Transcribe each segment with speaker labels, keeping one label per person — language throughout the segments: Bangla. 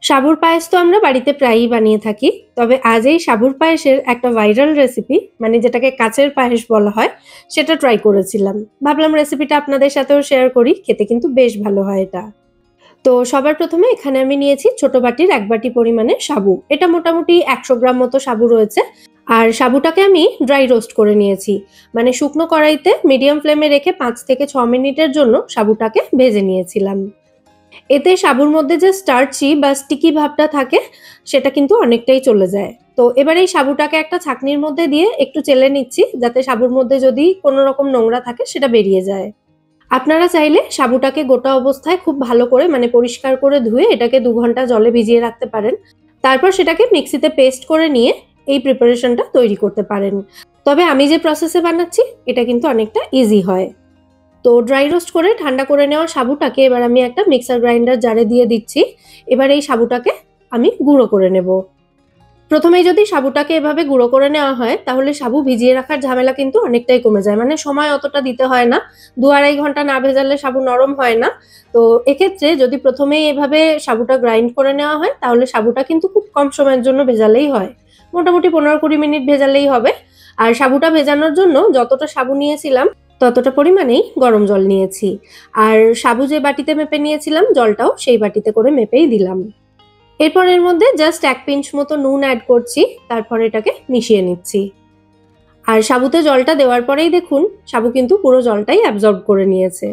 Speaker 1: সাবুর পায়েস তো আমরা বাড়িতে প্রায়ই বানিয়ে থাকি। তবে আজ এই সাবুর পায়েসের একটা ভাইরাল রেসিপি মানে যেটাকে কাঁচের পায়েস বলা হয়, সেটা ট্রাই করেছিলাম। ভাবলাম রেসিপিটা আপনাদের সাথেও শেয়ার করি, খেতে কিন্তু বেশ ভালো হয় এটা। তো সবার প্রথমে এখানে আমি নিয়েছি ছোট বাটির ১ বাটি পরিমাণে সাবু। এটা মোটামুটি ১০০ গ্রাম মতো সাবু রয়েছে। আর সাবুটাকে আমি ড্রাই রোস্ট করে নিয়েছি। মানে শুকনো কড়াইতে মিডিয়াম ফ্লেমে রেখে ৫ থেকে ৬ মিনিটের জন্য সাবুটাকে ভেজে নিয়েছিলাম। এতে সাবুর মধ্যে যে স্টার্চি বা স্টিকি ভাবটা থাকে সেটা কিন্তু অনেকটাই চলে যায়। তো এবার এই সাবুটাকে একটা ছাঁকনির মধ্যে দিয়ে একটু চেলে নিচ্ছি, যাতে সাবুর মধ্যে যদি কোনো রকম নোংরা থাকে সেটা বেরিয়ে যায়। আপনারা চাইলে সাবুটাকে গোটা অবস্থায় খুব ভালো করে মানে পরিষ্কার করে ধুয়ে এটাকে ২ ঘন্টা জলে ভিজিয়ে রাখতে পারেন। তারপর সেটাকে মিক্সিতে পেস্ট করে নিয়ে এই প্রিপারেশনটা তৈরি করতে পারেন। তবে আমি যে প্রসেসে বানাচ্ছি এটা কিন্তু অনেকটা ইজি হয়। তো ড্রাই রোস্ট করে ঠান্ডা করে নেওয়া সাবুটাকে এবার আমি একটা মিক্সার গ্রাইন্ডার জারে দিয়ে দিচ্ছি। এবার এই সাবুটাকে আমি গুঁড়ো করে নেব। প্রথমেই যদি সাবুটাকে এভাবে গুঁড়ো করে নেওয়া হয় তাহলে সাবু ভিজিয়ে রাখার ঝামেলা কিন্তু অনেকটাই কমে যায়, মানে সময় অতটা দিতে হয় না। ২-২.৫ ঘন্টা না ভেজালে সাবু নরম হয় না। তো এক্ষেত্রে যদি প্রথমেই এভাবে সাবুটা গ্রাইন্ড করে নেওয়া হয় তাহলে সাবুটা কিন্তু খুব কম সময়ের জন্য ভেজালেই হয়। মোটামুটি ১৫-২০ মিনিট ভেজালেই হবে। আর সাবুটা ভেজানোর জন্য যতটা সাবু নিয়েছিলাম ততটা পরিমাণেই গরম জল নিয়েছি। আর সাবু যে বাটিতে মেপে নিয়েছিলাম জলটাও সেই বাটিতে করে মেপেই দিলাম। এরপর এর মধ্যে জাস্ট ১ পিঞ্চ মতো নুন অ্যাড করছি, তারপর এটাকে মিশিয়ে নিচ্ছি। আর সাবুতে জলটা দেওয়ার পরেই দেখুন সাবু কিন্তু পুরো জলটাই অ্যাবজর্ব করে নিয়েছে।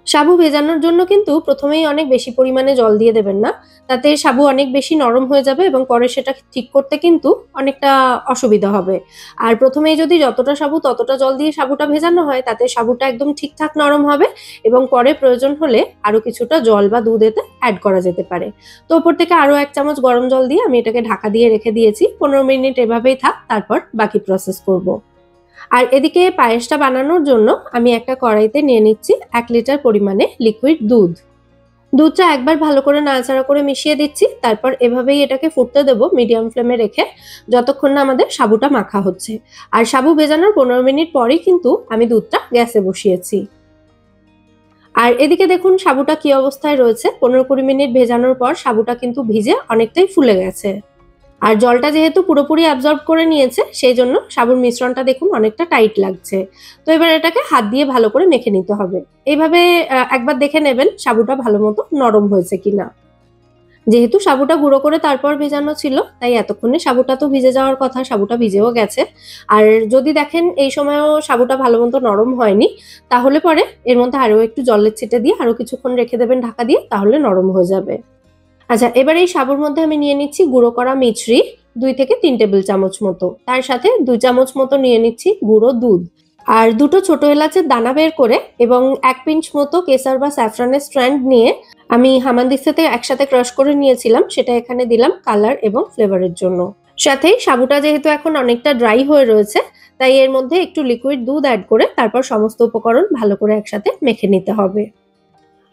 Speaker 1: সাবু ভেজানোর জন্য কিন্তু প্রথমেই অনেক বেশি পরিমাণে জল দিয়ে দেবেন না, তাতে সাবু অনেক বেশি নরম হয়ে যাবে এবং পরে সেটা ঠিক করতে কিন্তু অনেকটা অসুবিধা হবে। আর প্রথমেই যদি যতটা সাবু ততটা জল দিয়ে সাবুটা ভেজানো হয় তাতে সাবুটা একদম ঠিকঠাক নরম হবে এবং পরে প্রয়োজন হলে আরো কিছুটা জল বা দুধ এতে অ্যাড করা যেতে পারে। তো ওপর থেকে আরো ১ চামচ গরম জল দিয়ে আমি এটাকে ঢাকা দিয়ে রেখে দিয়েছি। ১৫ মিনিট এভাবেই থাক, তারপর বাকি প্রসেস করব। আর এদিকে পায়েসটা বানানোর জন্য আমি একটা কড়াইতে নিয়ে নিচ্ছি ১ লিটার পরিমাণে লিকুইড দুধ। দুধটা একবার ভালো করে নাড়াচাড়া করে মিশিয়ে দিচ্ছি, তারপর এভাবেই এটাকে ফুটতে দেবো মিডিয়াম ফ্লেমে রেখে, যতক্ষণ না আমাদের সাবুটা মাখা হচ্ছে। আর সাবু ভেজানোর ১৫ মিনিট পরেই কিন্তু আমি দুধটা গ্যাসে বসিয়েছি। আর এদিকে দেখুন সাবুটা কি অবস্থায় রয়েছে। ১৫-২০ মিনিট ভেজানোর পর সাবুটা কিন্তু ভিজে অনেকটাই ফুলে গেছে। আর জলটা যেহেতু পুরোপুরি অ্যাবজর্ব করে নিয়েছে সেই জন্য সাবুর মিশ্রণটা দেখুন অনেকটা টাইট লাগছে। তো এবার এটাকে হাত দিয়ে ভালো করে মেখে নিতে হবে। এইভাবে একবার দেখে নেবেন সাবুটা ভালো মতো নরম হয়েছে কিনা। যেহেতু সাবুটা গুঁড়ো করে তারপর ভেজানো ছিল তাই এতক্ষণে সাবুটা তো ভিজে যাওয়ার কথা, সাবুটা ভিজেও গেছে। আর যদি দেখেন এই সময়ও সাবুটা ভালো মতো নরম হয়নি তাহলে পরে এর মধ্যে আরো একটু জলের ছিটে দিয়ে আরো কিছুক্ষণ রেখে দেবেন ঢাকা দিয়ে, তাহলে নরম হয়ে যাবে। আচ্ছা, এবার এই সাবুর মধ্যে আমি নিয়ে নিচ্ছি গুঁড়ো করা মিছরি ২ থেকে ৩ টেবিল চামচ মতো। তার সাথে ২ চামচ মতো নিয়ে নিচ্ছি গুঁড়ো দুধ। আর দুটো ছোট এলাচের দানা বের করে এবং ১ পিঞ্চ মতো কেসার বা স্যাফরানের স্ট্র্যান্ড নিয়ে আমি হামানদিস্তাতে একসাথে ক্রাশ করে নিয়েছিলাম, সেটা এখানে দিলাম কালার এবং ফ্লেভারের জন্য। সাথেই সাবুটা যেহেতু এখন অনেকটা ড্রাই হয়ে রয়েছে তাই এর মধ্যে একটু লিকুইড দুধ অ্যাড করে তারপর সমস্ত উপকরণ ভালো করে একসাথে মেখে নিতে হবে।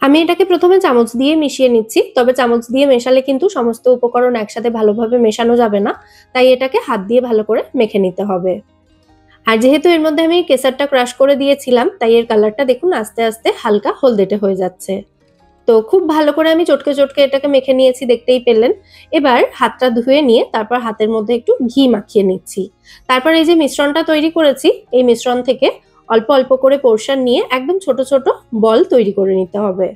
Speaker 1: আমি এটাকে প্রথমে চামচ দিয়ে মিশিয়ে নিচ্ছি, তবে চামচ দিয়ে মেশালে কিন্তু সমস্ত উপকরণ একসাথে ভালোভাবে মেশানো যাবে না, তাই এটাকে হাত দিয়ে ভালো করে মেখে নিতে হবে। আর যেহেতু এর মধ্যে আমি কেসারটা ক্রাশ করে দিয়েছিলাম তাই এর কালারটা দেখুন আস্তে আস্তে হালকা হলদেটে হয়ে যাচ্ছে। তো খুব ভালো করে আমি চটকে চটকে এটাকে মেখে নিয়েছি, দেখতেই পেলেন। এবার হাতটা ধুয়ে নিয়ে তারপর হাতের মধ্যে একটু ঘি মাখিয়ে নিচ্ছি। তারপর এই যে মিশ্রণটা তৈরি করেছি এই মিশ্রণ থেকে অল্প অল্প করে পোর্শন নিয়ে একদম ছোট ছোট বল তৈরি করে নিতে হবে।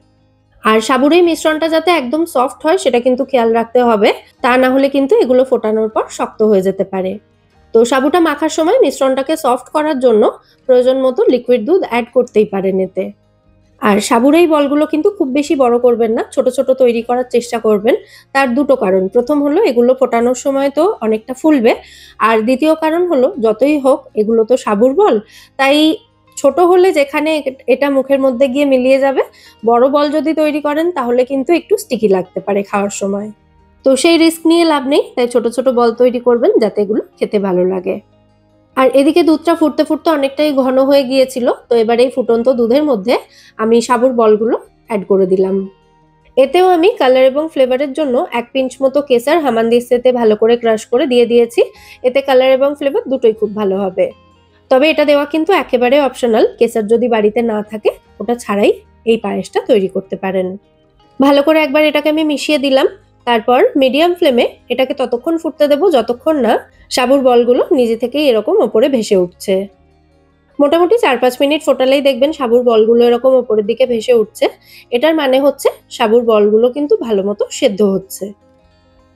Speaker 1: আর সাবুর এই মিশ্রণটা যাতে একদম সফট হয় সেটা কিন্তু খেয়াল রাখতে হবে, তা না হলে কিন্তু এগুলো ফোটানোর পর শক্ত হয়ে যেতে পারে। তো সাবুটা মাখার সময় মিশ্রণটাকে সফট করার জন্য প্রয়োজন মতো লিকুইড দুধ অ্যাড করতেই পারেন এতে। আর সাবুর এই বলগুলো কিন্তু খুব বেশি বড় করবেন না, ছোট ছোট তৈরি করার চেষ্টা করবেন। তার দুটো কারণ, প্রথম হলো এগুলো ফোটানোর সময় তো অনেকটা ফুলবে, আর দ্বিতীয় কারণ হলো যতই হোক এগুলো তো সাবুর বল, তাই ছোট হলে যেখানে এটা মুখের মধ্যে গিয়ে মিলিয়ে যাবে, বড় বল যদি তৈরি করেন তাহলে কিন্তু একটু স্টিকি লাগতে পারে খাওয়ার সময়। তো সেই রিস্ক নিয়ে লাভ নেই, তাই ছোট ছোট বল তৈরি করবেন যাতে এগুলো খেতে ভালো লাগে। আর এদিকে দুধটা ফুটতে ফুটতে অনেকটাই ঘন হয়ে গিয়েছিল, তো এবার এই ফুটন্ত দুধের মধ্যে আমি সাবুর বলগুলো অ্যাড করে দিলাম। এতেও আমি কালার এবং ফ্লেভারের জন্য ১ পিঞ্চ মতো কেসার হামানদিস্তাতে ভালো করে ক্রাশ করে দিয়ে দিয়েছি। এতে কালার এবং ফ্লেভার দুটোই খুব ভালো হবে। তবে এটা দেওয়া কিন্তু একেবারে অপশনাল, কেসার যদি বাড়িতে না থাকে ওটা ছাড়াই এই পায়েসটা তৈরি করতে পারেন। ভালো করে একবার এটাকে আমি মিশিয়ে দিলাম। তারপর মিডিয়াম ফ্লেমে এটাকে ততক্ষণ ফুটতে দেবো যতক্ষণ না সাবুর বলগুলো নিজে থেকেই এরকম ওপরে ভেসে উঠছে। মোটামুটি ৪-৫ মিনিট ফোটালেই দেখবেন সাবুর বলগুলো এরকম ওপরের দিকে ভেসে উঠছে। এটার মানে হচ্ছে সাবুর বলগুলো কিন্তু ভালো মতো সেদ্ধ হচ্ছে।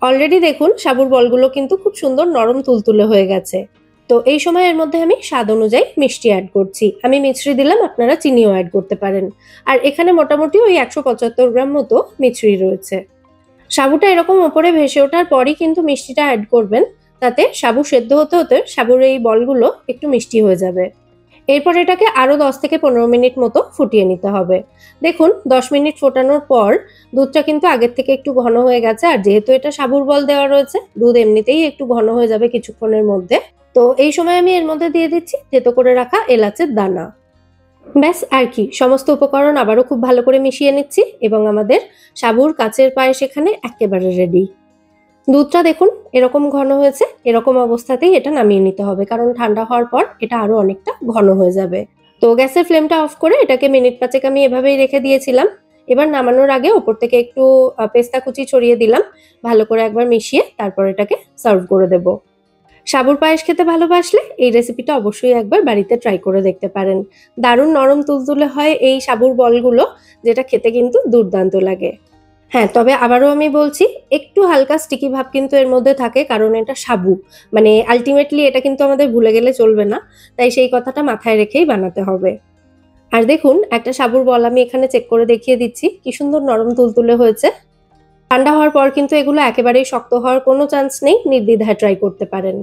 Speaker 1: অলরেডি দেখুন সাবুর বলগুলো কিন্তু খুব সুন্দর নরম তুলতুলে হয়ে গেছে। তো এই সময় এর মধ্যে আমি স্বাদ অনুযায়ী মিষ্টি অ্যাড করছি। আমি মিছরি দিলাম, আপনারা চিনিও অ্যাড করতে পারেন। আর এখানে মোটামুটি ওই ১৭৫ গ্রাম মতো মিছরি রয়েছে। সাবুটা এরকম ওপরে ভেসে ওঠার পরই কিন্তু মিষ্টিটা অ্যাড করবেন, তাতে সাবু সেদ্ধ হতে হতে সাবুর এই বলগুলো একটু মিষ্টি হয়ে যাবে। এরপর এটাকে আরো 10 থেকে 15 মিনিট মতো ফুটিয়ে নিতে হবে। দেখুন 10 মিনিট ফোটানোর পর দুধটা কিন্তু আগের থেকে একটু ঘন হয়ে গেছে, আর যেহেতু এটা সাবুর বল দেওয়া রয়েছে দুধ এমনিতেই একটু ঘন হয়ে যাবে কিছুক্ষণের মধ্যে। তো এই সময় আমি এর মধ্যে দিয়ে দিচ্ছি থেতো করে রাখা এলাচের দানা। ব্যাস আর কি, সমস্ত উপকরণ আবারও খুব ভালো করে মিশিয়ে নিচ্ছি এবং আমাদের সাবুর কাচের পায়েস এখানে একেবারে রেডি। দুধটা দেখুন এরকম ঘন হয়েছে, এরকম অবস্থাতেই এটা নামিয়ে নিতে হবে, কারণ ঠান্ডা হওয়ার পর এটা আরো অনেকটা ঘন হয়ে যাবে। তো গ্যাসের ফ্লেমটা অফ করে এটাকে মিনিট ৫ আমি এভাবেই রেখে দিয়েছিলাম। এবার নামানোর আগে ওপর থেকে একটু পেস্তা কুচি ছড়িয়ে দিলাম, ভালো করে একবার মিশিয়ে তারপর এটাকে সার্ভ করে দেব। সাবুর পায়েস খেতে ভালোবাসলে এই রেসিপিটা অবশ্যই একবার বাড়িতে ট্রাই করে দেখতে পারেন। দারুণ নরম তুলতুলে হয় এই সাবুর বলগুলো, যেটা খেতে কিন্তু দুর্দান্ত লাগে। হ্যাঁ, তবে আবারও আমি বলছি, একটু হালকা স্টিকি ভাব কিন্তু এর মধ্যে থাকে, কারণ এটা সাবু। মানে আল্টিমেটলি এটা কিন্তু আমাদের ভুলে গেলে চলবে না। তাই সেই কথাটা মাথায় রেখেই বানাতে হবে। আর দেখুন একটা সাবুর বল আমি এখানে চেক করে দেখিয়ে দিচ্ছি, কি সুন্দর নরম তুলতুলে হয়েছে। ঠান্ডা হওয়ার পর কিন্তু এগুলো একেবারেই শক্ত হওয়ার কোনো চান্স নেই, নির্দ্বিধায় ট্রাই করতে পারেন।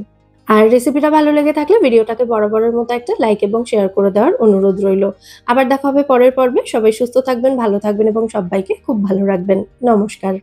Speaker 1: আর রেসিপিটা ভালো লেগে থাকলে ভিডিওটাকে বরাবরের মতো একটা লাইক এবং শেয়ার করে দেওয়ার অনুরোধ রইল। আবার দেখা হবে পরের পর্বে। সবাই সুস্থ থাকবেন, ভালো থাকবেন এবং সবাইকে খুব ভালো রাখবেন। নমস্কার।